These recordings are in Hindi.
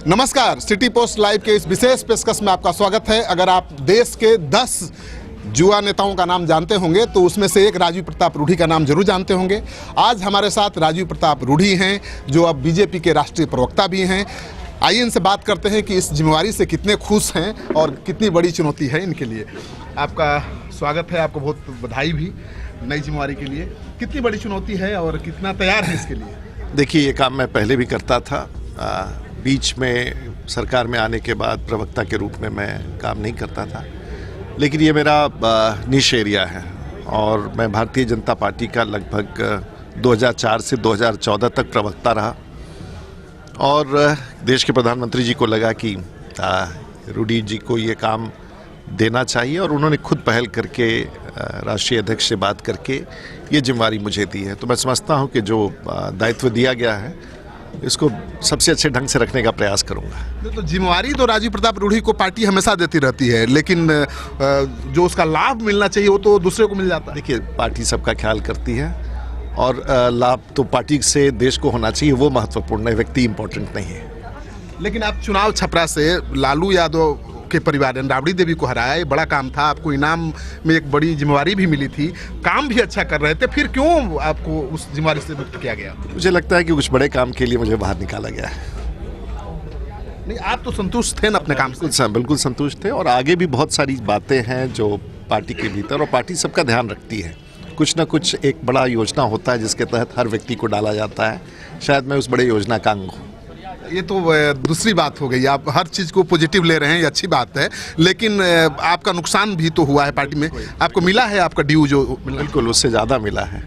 नमस्कार, सिटी पोस्ट लाइव के इस विशेष पेशकश में आपका स्वागत है। अगर आप देश के 10 युवा नेताओं का नाम जानते होंगे तो उसमें से एक राजीव प्रताप रूढ़ी का नाम जरूर जानते होंगे। आज हमारे साथ राजीव प्रताप रूढ़ी हैं जो अब बीजेपी के राष्ट्रीय प्रवक्ता भी हैं। आइए इनसे बात करते हैं कि इस जिम्मेवारी से कितने खुश हैं और कितनी बड़ी चुनौती है इनके लिए। आपका स्वागत है, आपको बहुत बधाई भी नई जिम्मेवारी के लिए। कितनी बड़ी चुनौती है और कितना तैयार है इसके लिए? देखिए, ये काम मैं पहले भी करता था। बीच में सरकार में आने के बाद प्रवक्ता के रूप में मैं काम नहीं करता था, लेकिन ये मेरा निश एरिया है और मैं भारतीय जनता पार्टी का लगभग 2004 से 2014 तक प्रवक्ता रहा। और देश के प्रधानमंत्री जी को लगा कि रूढ़ी जी को ये काम देना चाहिए और उन्होंने खुद पहल करके राष्ट्रीय अध्यक्ष से बात करके ये जिम्मेवारी मुझे दी है। तो मैं समझता हूँ कि जो दायित्व दिया गया है इसको सबसे अच्छे ढंग से रखने का प्रयास करूंगा। तो जिम्मेवारी तो राजीव प्रताप रूढ़ी को पार्टी हमेशा देती रहती है, लेकिन जो उसका लाभ मिलना चाहिए वो तो दूसरे को मिल जाता है। देखिए, पार्टी सबका ख्याल करती है और लाभ तो पार्टी से देश को होना चाहिए, वो महत्वपूर्ण है, व्यक्ति इंपॉर्टेंट नहीं है। लेकिन आप चुनाव छपरा से लालू यादव के परिवार ने राबड़ी देवी को हराया, ये बड़ा काम था। आपको इनाम में एक बड़ी जिम्मेवारी भी मिली थी, काम भी अच्छा कर रहे थे, फिर क्यों आपको उस जिम्मेवारी से मुक्त किया गया? मुझे लगता है कि कुछ बड़े काम के लिए मुझे बाहर निकाला गया है। नहीं, आप तो संतुष्ट थे ना अपने काम से? बिल्कुल संतुष्ट थे और आगे भी बहुत सारी बातें हैं जो पार्टी के भीतर, और पार्टी सबका ध्यान रखती है। कुछ ना कुछ एक बड़ा योजना होता है जिसके तहत हर व्यक्ति को डाला जाता है। शायद मैं उस बड़े योजना का अंग हूँ। ये तो दूसरी बात हो गई, आप हर चीज़ को पॉजिटिव ले रहे हैं, ये अच्छी बात है। लेकिन आपका नुकसान भी तो हुआ है पार्टी में, आपको मिला है आपका ड्यू जो? बिल्कुल, उससे ज़्यादा मिला है।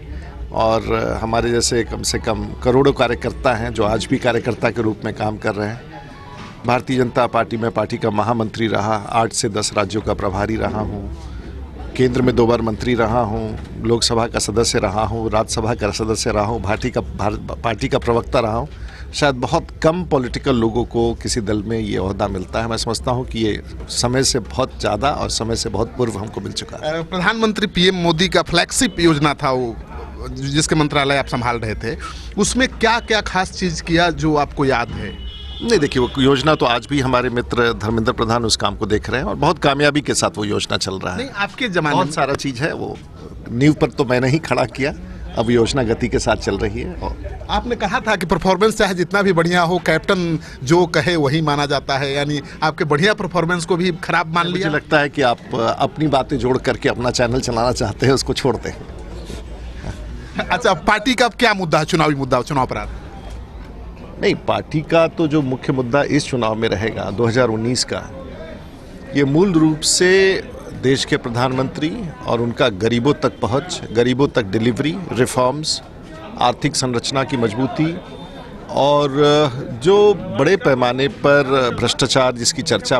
और हमारे जैसे कम से कम करोड़ों कार्यकर्ता हैं जो आज भी कार्यकर्ता के रूप में काम कर रहे हैं। भारतीय जनता पार्टी में पार्टी का महामंत्री रहा, 8 से 10 राज्यों का प्रभारी रहा हूँ, केंद्र में 2 बार मंत्री रहा हूँ, लोकसभा का सदस्य रहा हूँ, राज्यसभा का सदस्य रहा हूँ, पार्टी का प्रवक्ता रहा हूँ। शायद बहुत कम पॉलिटिकल लोगों को किसी दल में ये ओहदा मिलता है। मैं समझता हूँ कि ये समय से बहुत ज़्यादा और समय से बहुत पूर्व हमको मिल चुका है। प्रधानमंत्री पीएम मोदी का फ्लैगशिप योजना था वो, जिसके मंत्रालय आप संभाल रहे थे, उसमें क्या क्या खास चीज़ किया जो आपको याद है? नहीं, देखिए, वो योजना तो आज भी हमारे मित्र धर्मेंद्र प्रधान उस काम को देख रहे हैं और बहुत कामयाबी के साथ वो योजना चल रहा है। नहीं, आपके जमाने बहुत सारा चीज़ है, वो नींव पर तो मैंने ही खड़ा किया, अब योजना गति के साथ चल रही है। और आपने कहा था कि परफॉर्मेंस चाहे जितना भी बढ़िया हो, कैप्टन जो कहे वही माना जाता है, यानी आपके बढ़िया परफॉर्मेंस को भी खराब मान लिया। मुझे लगता है कि आप अपनी बातें जोड़ करके अपना चैनल चलाना चाहते हैं, उसको छोड़ दें। अच्छा, पार्टी का क्या मुद्दा है? चुनावी मुद्दा, चुनाव अपराध? नहीं, पार्टी का तो जो मुख्य मुद्दा इस चुनाव में रहेगा 2019 का, ये मूल रूप से देश के प्रधानमंत्री और उनका गरीबों तक पहुंच, गरीबों तक डिलीवरी, रिफॉर्म्स, आर्थिक संरचना की मजबूती और जो बड़े पैमाने पर भ्रष्टाचार जिसकी चर्चा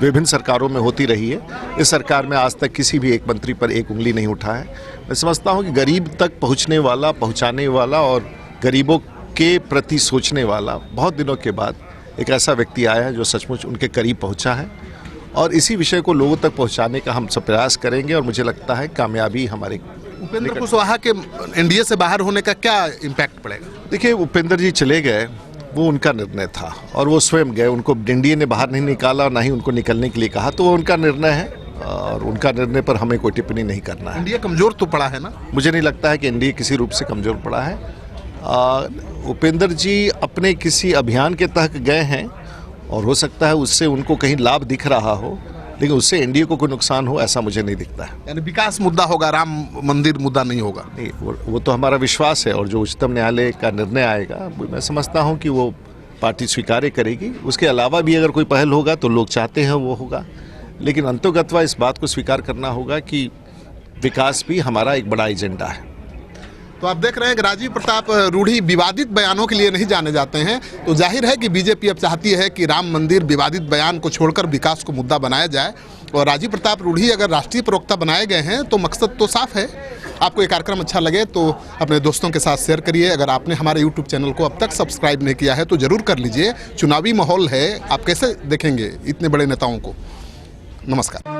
विभिन्न सरकारों में होती रही है, इस सरकार में आज तक किसी भी एक मंत्री पर एक उंगली नहीं उठा है। मैं समझता हूँ कि गरीब तक पहुँचने वाला, पहुँचाने वाला और गरीबों के प्रति सोचने वाला बहुत दिनों के बाद एक ऐसा व्यक्ति आया है जो सचमुच उनके करीब पहुँचा है, और इसी विषय को लोगों तक पहुंचाने का हम सब प्रयास करेंगे और मुझे लगता है कामयाबी हमारे। उपेंद्र कुशवाहा के एनडीए से बाहर होने का क्या इम्पैक्ट पड़ेगा? देखिए, उपेंद्र जी चले गए, वो उनका निर्णय था और वो स्वयं गए, उनको एनडीए ने बाहर नहीं निकाला और ना ही उनको निकलने के लिए कहा, तो वो उनका निर्णय है और उनका निर्णय पर हमें कोई टिप्पणी नहीं करना है। एनडीए कमजोर तो पड़ा है ना? मुझे नहीं लगता है कि एनडीए किसी रूप से कमजोर पड़ा है। उपेंद्र जी अपने किसी अभियान के तहत गए हैं और हो सकता है उससे उनको कहीं लाभ दिख रहा हो, लेकिन उससे एनडीए को कोई नुकसान हो ऐसा मुझे नहीं दिखता है। यानी विकास मुद्दा होगा, राम मंदिर मुद्दा नहीं होगा? नहीं, वो तो हमारा विश्वास है और जो उच्चतम न्यायालय का निर्णय आएगा मैं समझता हूं कि वो पार्टी स्वीकार करेगी। उसके अलावा भी अगर कोई पहल होगा तो लोग चाहते हैं वो होगा, लेकिन अंतोगत्वा इस बात को स्वीकार करना होगा कि विकास भी हमारा एक बड़ा एजेंडा है। तो आप देख रहे हैं कि राजीव प्रताप रूढ़ी विवादित बयानों के लिए नहीं जाने जाते हैं, तो जाहिर है कि बीजेपी अब चाहती है कि राम मंदिर विवादित बयान को छोड़कर विकास को मुद्दा बनाया जाए। और राजीव प्रताप रूढ़ी अगर राष्ट्रीय प्रवक्ता बनाए गए हैं तो मकसद तो साफ है। आपको ये कार्यक्रम अच्छा लगे तो अपने दोस्तों के साथ शेयर करिए। अगर आपने हमारे यूट्यूब चैनल को अब तक सब्सक्राइब नहीं किया है तो ज़रूर कर लीजिए। चुनावी माहौल है, आप कैसे देखेंगे इतने बड़े नेताओं को? नमस्कार।